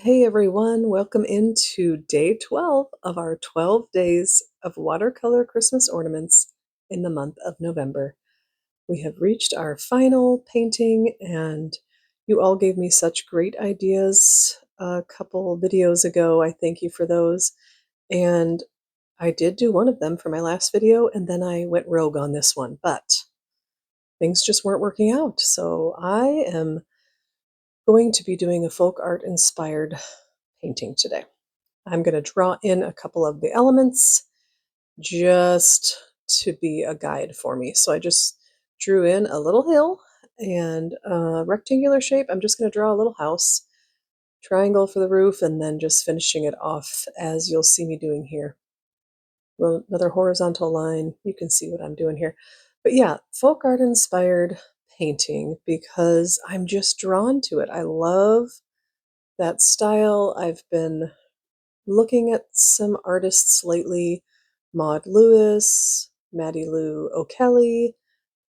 Hey everyone, welcome into day 12 of our 12 days of watercolor Christmas ornaments in the month of November. We have reached our final painting and you all gave me such great ideas a couple videos ago. I thank you for those. And I did do one of them for my last video and then I went rogue on this one, but things just weren't working out. So I am going to be doing a folk art inspired painting today. I'm going to draw in a couple of the elements just to be a guide for me. So I just drew in a little hill and a rectangular shape. I'm just going to draw a little house, triangle for the roof, and then just finishing it off as you'll see me doing here. Well, another horizontal line. You can see what I'm doing here. But yeah, folk art inspired painting because I'm just drawn to it. I love that style. I've been looking at some artists lately, Maud Lewis, Maddie Lou O'Kelly,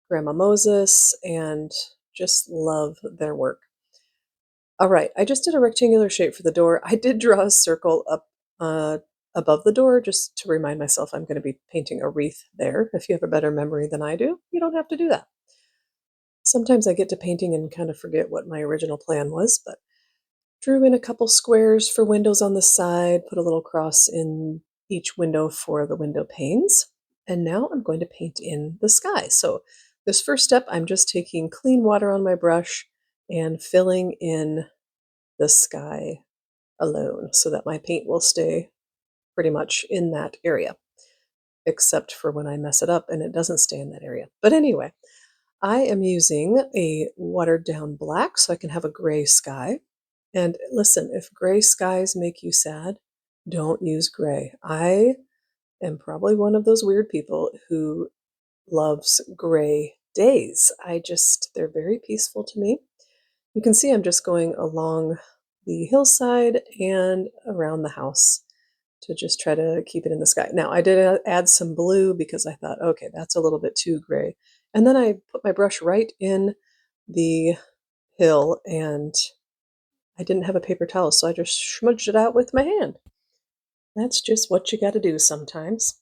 Grandma Moses, and just love their work. All right, I just did a rectangular shape for the door. I did draw a circle up above the door just to remind myself I'm going to be painting a wreath there. If you have a better memory than I do, you don't have to do that. Sometimes I get to painting and kind of forget what my original plan was, but drew in a couple squares for windows on the side, put a little cross in each window for the window panes. And now I'm going to paint in the sky. So this first step, I'm just taking clean water on my brush and filling in the sky alone so that my paint will stay pretty much in that area, except for when I mess it up and it doesn't stay in that area. But anyway, I am using a watered down black so I can have a gray sky. And listen, if gray skies make you sad, don't use gray. I am probably one of those weird people who loves gray days. They're very peaceful to me. You can see I'm just going along the hillside and around the house to just try to keep it in the sky. Now, I did add some blue because I thought, okay, that's a little bit too gray. And then I put my brush right in the hill and I didn't have a paper towel, so I just smudged it out with my hand. That's just what you got to do sometimes.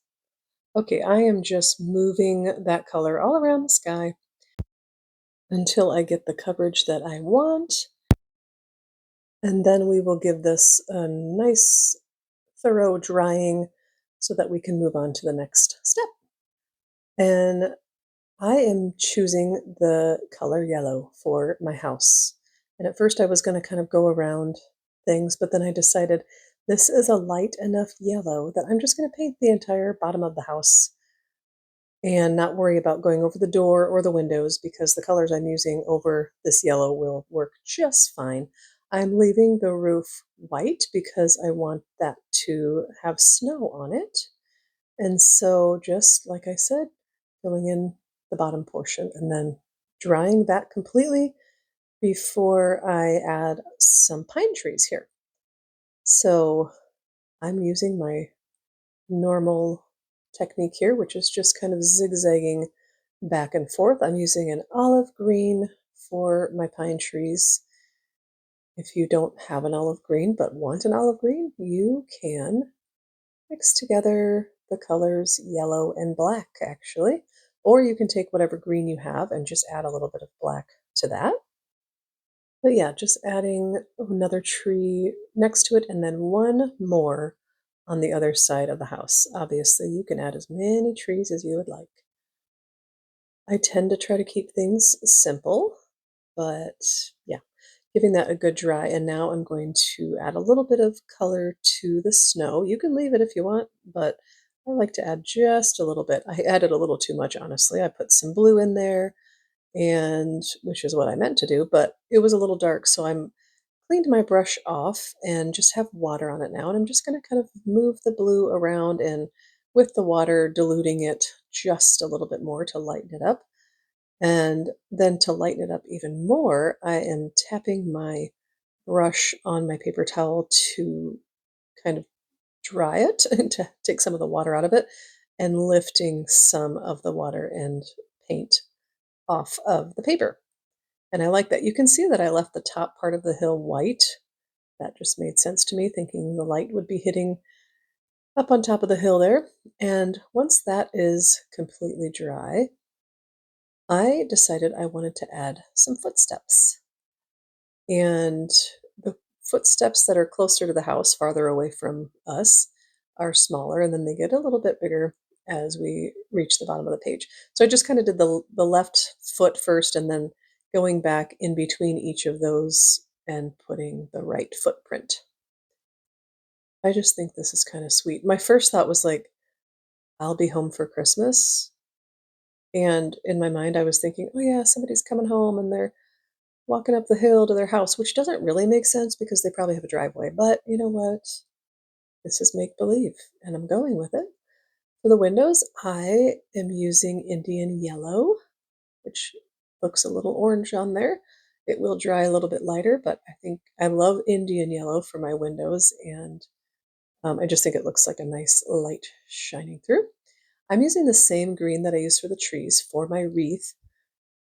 Okay, I am just moving that color all around the sky until I get the coverage that I want. And then we will give this a nice thorough drying so that we can move on to the next step. And I am choosing the color yellow for my house. And at first I was going to kind of go around things, but then I decided this is a light enough yellow that I'm just going to paint the entire bottom of the house and not worry about going over the door or the windows because the colors I'm using over this yellow will work just fine. I'm leaving the roof white because I want that to have snow on it. And so just like I said, filling in the bottom portion and then drying that completely before I add some pine trees here. So I'm using my normal technique here, which is just kind of zigzagging back and forth. I'm using an olive green for my pine trees. If you don't have an olive green but want an olive green, you can mix together the colors yellow and black actually, or you can take whatever green you have and just add a little bit of black to that. But yeah, just adding another tree next to it and then one more on the other side of the house. Obviously, you can add as many trees as you would like. I tend to try to keep things simple, but yeah, giving that a good dry. And now I'm going to add a little bit of color to the snow. You can leave it if you want, but I like to add just a little bit. I added a little too much, honestly. I put some blue in there, and which is what I meant to do, but it was a little dark, so I'm cleaned my brush off and just have water on it now. And I'm just going to kind of move the blue around and with the water diluting it just a little bit more to lighten it up. And then to lighten it up even more, I am tapping my brush on my paper towel to kind of dry it and to take some of the water out of it and lifting some of the water and paint off of the paper. And I like that. You can see that I left the top part of the hill white. That just made sense to me, thinking the light would be hitting up on top of the hill there. And once that is completely dry, I decided I wanted to add some footsteps. And the footsteps that are closer to the house, farther away from us, are smaller, and then they get a little bit bigger as we reach the bottom of the page. So I just kind of did the left foot first, and then going back in between each of those and putting the right footprint. I just think this is kind of sweet. My first thought was like, I'll be home for Christmas. And in my mind, I was thinking, oh yeah, somebody's coming home and they're walking up the hill to their house, which doesn't really make sense because they probably have a driveway. But you know what? This is make believe, and I'm going with it. For the windows, I am using Indian yellow, which looks a little orange on there. It will dry a little bit lighter, but I think I love Indian yellow for my windows, and I just think it looks like a nice light shining through. I'm using the same green that I used for the trees for my wreath,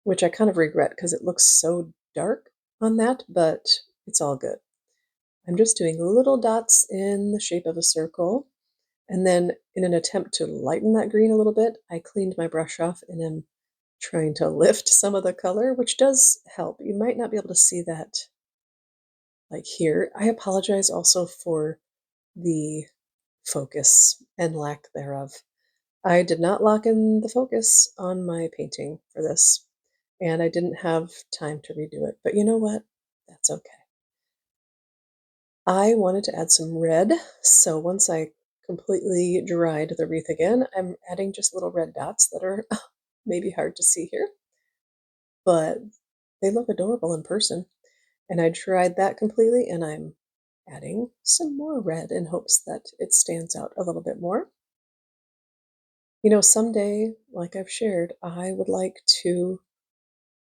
which I kind of regret because it looks so dark on that, but it's all good. I'm just doing little dots in the shape of a circle. And then in an attempt to lighten that green a little bit, I cleaned my brush off and am trying to lift some of the color, which does help. You might not be able to see that like here. I apologize also for the focus and lack thereof. I did not lock in the focus on my painting for this, and I didn't have time to redo it. But you know what? That's okay. I wanted to add some red, so once I completely dried the wreath again, I'm adding just little red dots that are maybe hard to see here, but they look adorable in person. And I dried that completely, and I'm adding some more red in hopes that it stands out a little bit more. You know, someday, like I've shared, I would like to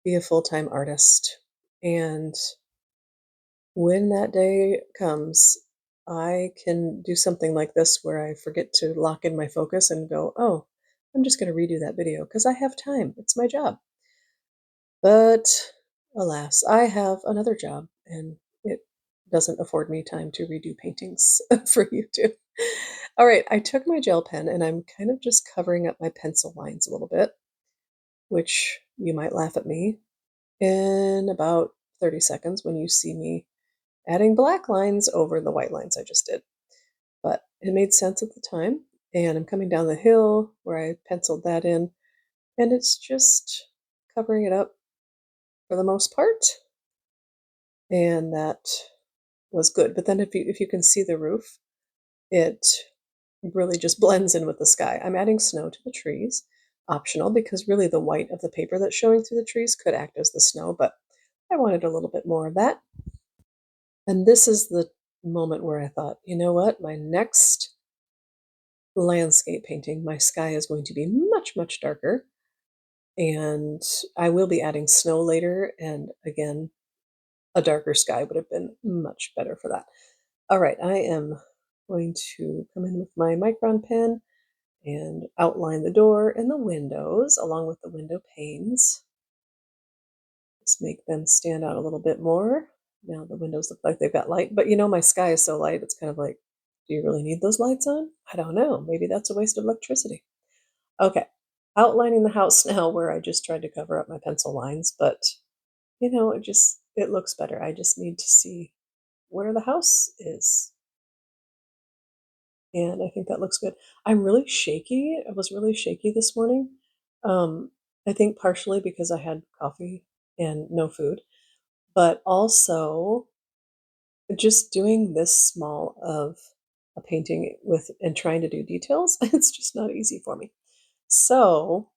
be a full-time artist. And when that day comes, I can do something like this where I forget to lock in my focus and go, oh, I'm just going to redo that video because I have time. It's my job. But alas, I have another job and it doesn't afford me time to redo paintings for you too. All right, I took my gel pen and I'm kind of just covering up my pencil lines a little bit, which you might laugh at me in about 30 seconds when you see me adding black lines over the white lines I just did. But it made sense at the time. And I'm coming down the hill where I penciled that in, and it's just covering it up for the most part. And that was good. But then if you can see the roof, it really just blends in with the sky. I'm adding snow to the trees, optional, because really the white of the paper that's showing through the trees could act as the snow, but I wanted a little bit more of that. And this is the moment where I thought, you know what, my next landscape painting, my sky is going to be much, much darker. And I will be adding snow later. And again, a darker sky would have been much better for that. All right, I am going to come in with my Micron pen and outline the door and the windows along with the window panes. Just make them stand out a little bit more. Now the windows look like they've got light, but you know, my sky is so light, it's kind of like, do you really need those lights on? I don't know. Maybe that's a waste of electricity. Okay, outlining the house now where I just tried to cover up my pencil lines, but you know, it looks better. I just need to see where the house is. And I think that looks good. I'm really shaky. I was really shaky this morning. Um, I think partially because I had coffee and no food, but also just doing this small of a painting with and trying to do details, it's just not easy for me. So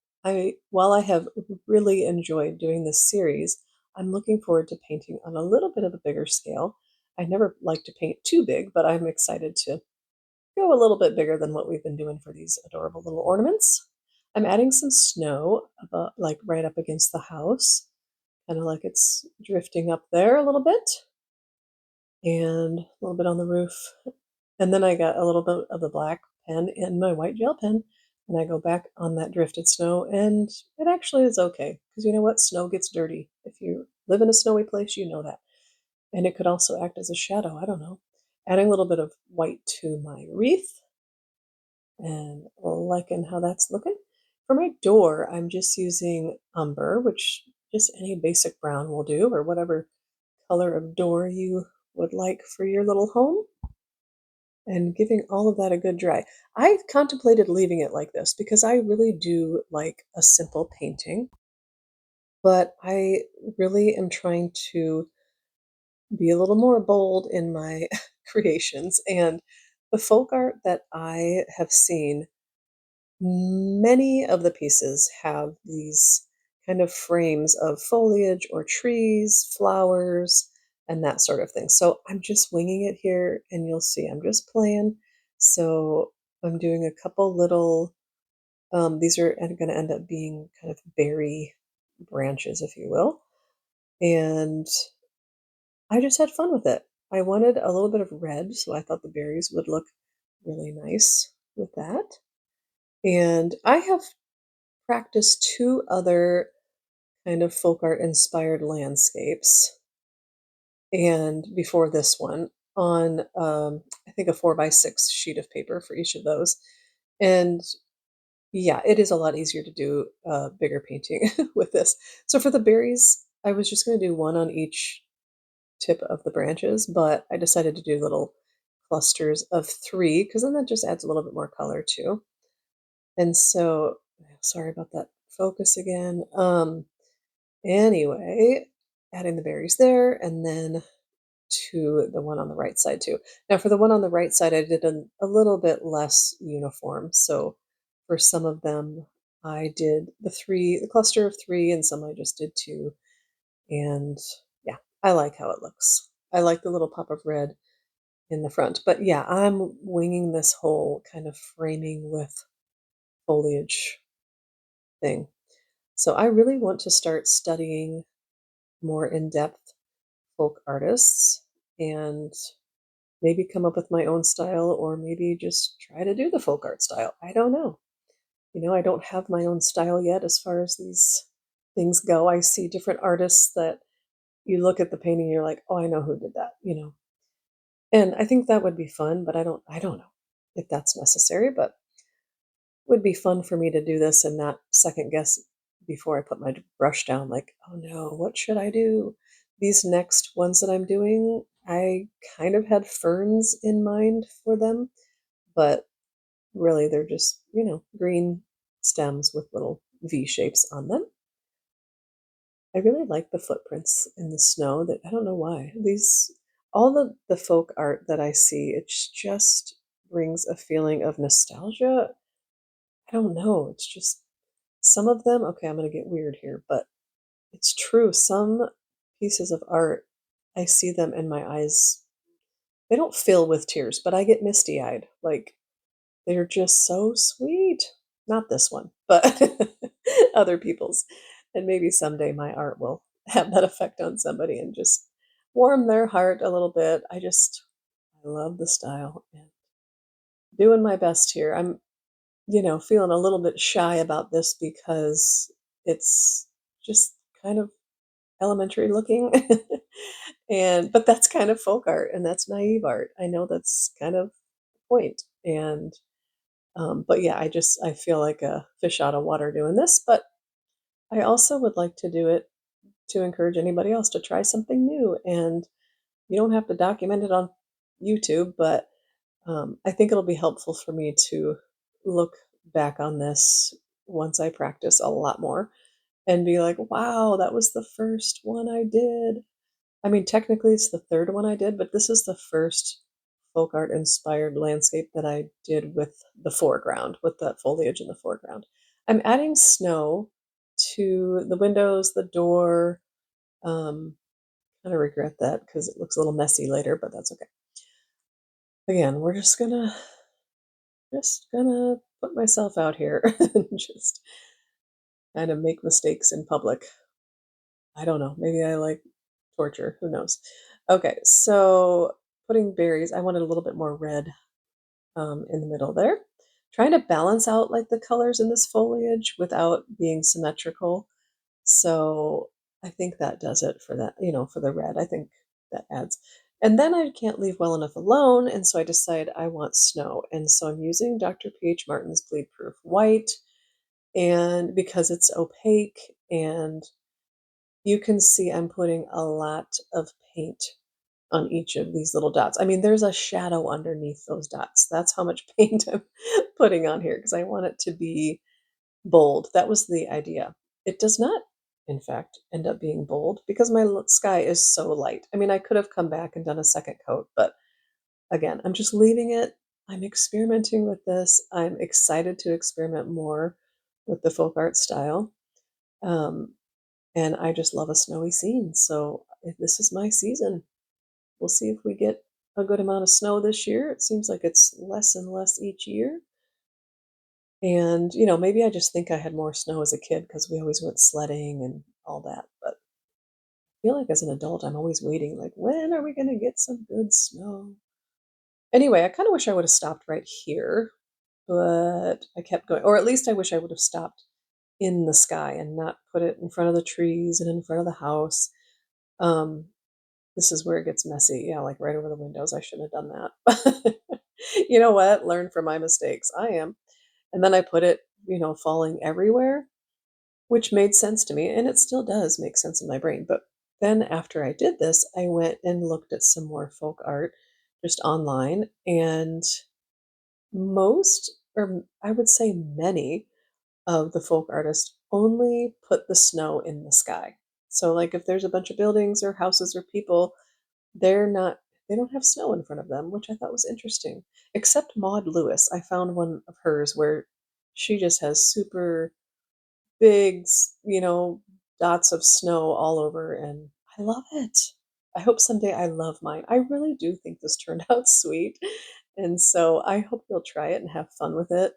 while I have really enjoyed doing this series, I'm looking forward to painting on a little bit of a bigger scale. I never like to paint too big, but I'm excited to go a little bit bigger than what we've been doing for these adorable little ornaments. I'm adding some snow like right up against the house, kind of like it's drifting up there a little bit, and a little bit on the roof. And then I got a little bit of the black pen in my white gel pen, and I go back on that drifted snow, and it actually is okay, because you know what? Snow gets dirty. If you live in a snowy place, you know that. And it could also act as a shadow, I don't know. Adding a little bit of white to my wreath and liking how that's looking. For my door, I'm just using umber, which just any basic brown will do, or whatever color of door you would like for your little home, and giving all of that a good dry. I contemplated leaving it like this because I really do like a simple painting, but I really am trying to be a little more bold in my creations. And the folk art that I have seen, many of the pieces have these kind of frames of foliage or trees, flowers, and that sort of thing. So I'm just winging it here, and you'll see I'm just playing. So I'm doing a couple little, these are going to end up being kind of berry branches, if you will. And I just had fun with it. I wanted a little bit of red, so I thought the berries would look really nice with that. And I have practiced two other kind of folk art inspired landscapes, and before this one, on I think a 4x6 sheet of paper for each of those. And yeah, it is a lot easier to do a bigger painting with this. So for the berries, I was just going to do one on each tip of the branches, but I decided to do little clusters of three because then that just adds a little bit more color too. And so, sorry about that focus again. Anyway, adding the berries there, and then to the one on the right side too. Now for the one on the right side, I did a little bit less uniform. So for some of them, I did the cluster of three, and some I just did two. And yeah, I like how it looks. I like the little pop of red in the front. But yeah, I'm winging this whole kind of framing with foliage thing. So I really want to start studying more in-depth folk artists and maybe come up with my own style, or maybe just try to do the folk art style. I don't know. I don't have my own style yet as far as these things go. I see different artists that you look at the painting, you're like, oh, I know who did that. And I think that would be fun, but I don't know if that's necessary, but it would be fun for me to do this and not second guess before I put my brush down, like, oh no, what should I do? These next ones that I'm doing, I kind of had ferns in mind for them, but really they're just, green stems with little V shapes on them. I really like the footprints in the snow. That I don't know why. All the folk art that I see, it just brings a feeling of nostalgia. I don't know. It's just some of them, okay, I'm going to get weird here, but it's true. Some pieces of art, I see them and my eyes, they don't fill with tears, but I get misty eyed. Like they're just so sweet. Not this one, but other people's. And maybe someday my art will have that effect on somebody and just warm their heart a little bit. I love the style and doing my best here. I'm, feeling a little bit shy about this because it's just kind of elementary looking. But that's kind of folk art and that's naive art. I know that's kind of the point. And but yeah, I feel like a fish out of water doing this, but I also would like to do it to encourage anybody else to try something new. And you don't have to document it on YouTube, but I think it'll be helpful for me to look back on this once I practice a lot more and be like, wow, that was the first one I did. I mean, technically it's the third one I did, but this is the first folk art inspired landscape that I did with the foreground, with that foliage in the foreground. I'm adding snow to the windows, the door. Kind of regret that because it looks a little messy later, but that's okay. Again, we're just gonna put myself out here and just kind of make mistakes in public. I don't know. Maybe I like torture. Who knows? Okay, so putting berries, I wanted a little bit more red in the middle there. Trying to balance out like the colors in this foliage without being symmetrical. So I think that does it for that, for the red. I think that adds. And then I can't leave well enough alone, and so I decide I want snow. And so I'm using Dr. P.H. Martin's Bleedproof White, and because it's opaque and you can see I'm putting a lot of paint on each of these little dots. I mean, there's a shadow underneath those dots. That's how much paint I'm putting on here because I want it to be bold. That was the idea. It does not, in fact, end up being bold because my sky is so light. I mean, I could have come back and done a second coat, but again, I'm just leaving it. I'm experimenting with this. I'm excited to experiment more with the folk art style. Um, and I just love a snowy scene. So this is my season. We'll see if we get a good amount of snow this year. It seems like it's less and less each year. And, maybe I just think I had more snow as a kid because we always went sledding and all that. But I feel like as an adult, I'm always waiting, like, when are we going to get some good snow? Anyway, I kind of wish I would have stopped right here, but I kept going. Or at least I wish I would have stopped in the sky and not put it in front of the trees and in front of the house. Um, this is where it gets messy. Yeah, like right over the windows. I shouldn't have done that. You know what? Learn from my mistakes. I am. And then I put it, falling everywhere, which made sense to me. And it still does make sense in my brain. But then after I did this, I went and looked at some more folk art just online. And most, or I would say many, of the folk artists only put the snow in the sky. So, like, if there's a bunch of buildings or houses or people, they're not, they don't have snow in front of them, which I thought was interesting. Except Maud Lewis. I found one of hers where she just has super big, dots of snow all over, and I love it. I hope someday I love mine. I really do think this turned out sweet. And so I hope you'll try it and have fun with it.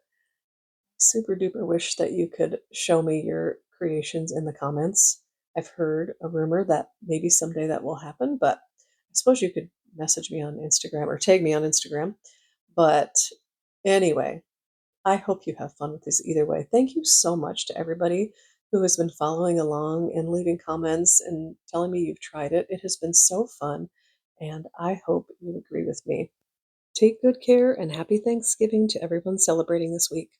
Super duper wish that you could show me your creations in the comments. I've heard a rumor that maybe someday that will happen, but I suppose you could message me on Instagram or tag me on Instagram. But anyway, I hope you have fun with this either way. Thank you so much to everybody who has been following along and leaving comments and telling me you've tried it. It has been so fun, and I hope you agree with me. Take good care and happy Thanksgiving to everyone celebrating this week.